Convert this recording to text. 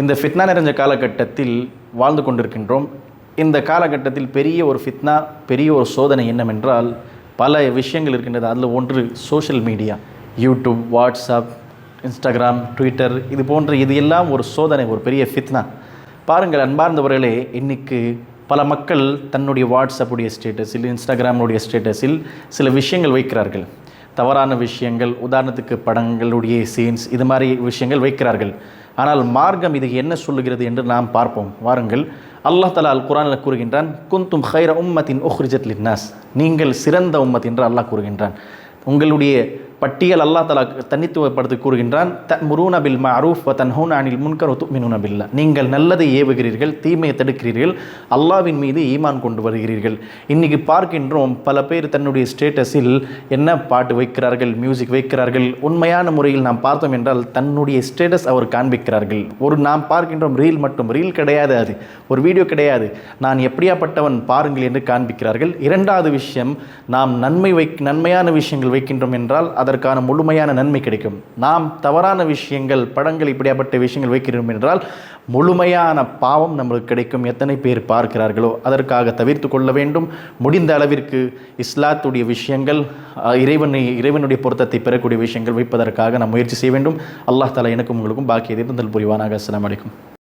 இந்த ஃபித்னா நிறைஞ்ச காலகட்டத்தில் வாழ்ந்து கொண்டிருக்கின்றோம். இந்த காலகட்டத்தில் பெரிய ஒரு ஃபித்னா, பெரிய ஒரு சோதனை என்னவென்றால், பல விஷயங்கள் இருக்கின்றது. அதில் ஒன்று social media, YouTube, WhatsApp, Instagram, Twitter, இது எல்லாம் ஒரு சோதனை, ஒரு பெரிய ஃபித்னா. பாருங்கள் அன்பார்ந்தவர்களே, இன்றைக்கு பல மக்கள் தன்னுடைய வாட்ஸ்அப்புடைய ஸ்டேட்டஸில், இன்ஸ்டாகிராமுடைய ஸ்டேட்டஸில் சில விஷயங்கள் வைக்கிறார்கள். தவறான விஷயங்கள், உதாரணத்துக்கு படங்களுடைய சீன்ஸ், இது மாதிரி விஷயங்கள் வைக்கிறார்கள். ஆனால் மார்க்கம் இது என்ன சொல்லுகிறது என்று நாம் பார்ப்போம். வாருங்கள். அல்லாஹ் தஆலா அல் குர்ஆனில் கூறுகின்றான், குந்தும் ஹைர உம்மத்தின் உஹ்ரிஜத் லின்னாஸ், நீங்கள் சிறந்த உம்மத் என்று அல்லாஹ் கூறுகின்றான். உங்களுடைய பட்டியல் அல்லாஹ் தஆலா தனித்துவப்படுத்தி கூறுகின்றான், தஅமுரூன பில் மஅரூஃப் வ தன்ஹூன அனில் முன்கர் வ துமினூன பில்லாஹ், நீங்கள் நல்லதை ஏவுகிறீர்கள், தீமையை தடுக்கிறீர்கள், அல்லாஹ்வின் மீது ஈமான் கொண்டு வருகிறீர்கள். இன்றைக்கி பார்க்கின்றோம் பல பேர் தன்னுடைய ஸ்டேட்டஸில் என்ன பாட்டு வைக்கிறார்கள், மியூசிக் வைக்கிறார்கள். உண்மையான முறையில் நாம் பார்த்தோம் என்றால் தன்னுடைய ஸ்டேட்டஸ் அவர் காண்பிக்கிறார்கள். நாம் பார்க்கின்றோம் ரீல் மட்டும், ரீல் கிடையாது, அது ஒரு வீடியோ கிடையாது, நான் எப்படியாப்பட்டவன் பாருங்கள் என்று காண்பிக்கிறார்கள். இரண்டாவது விஷயம், நாம் நன்மையான விஷயங்கள் வைக்கின்றோம் என்றால் அதற்கான முழுமையான நன்மை கிடைக்கும். நாம் தவறான விஷயங்கள், படங்கள், இப்படியாப்பட்ட விஷயங்கள் வைக்கிறோம் என்றால் முழுமையான பாவம் நம்மளுக்கு கிடைக்கும். எத்தனை பேர் பார்க்கிறார்களோ அதற்காக தவிர்த்து கொள்ள வேண்டும். முடிந்த அளவிற்கு இஸ்லாத்துடைய விஷயங்கள், இறைவனுடைய பொருத்தத்தை பெறக்கூடிய விஷயங்கள் வைப்பதற்காக நாம் முயற்சி செய்ய வேண்டும். அல்லாஹ் தஆலா எனக்கும் உங்களுக்கும் பாக்கியத்தை தந்தல் புரிவானாக. அஸ்ஸலாமு அலைக்கும்.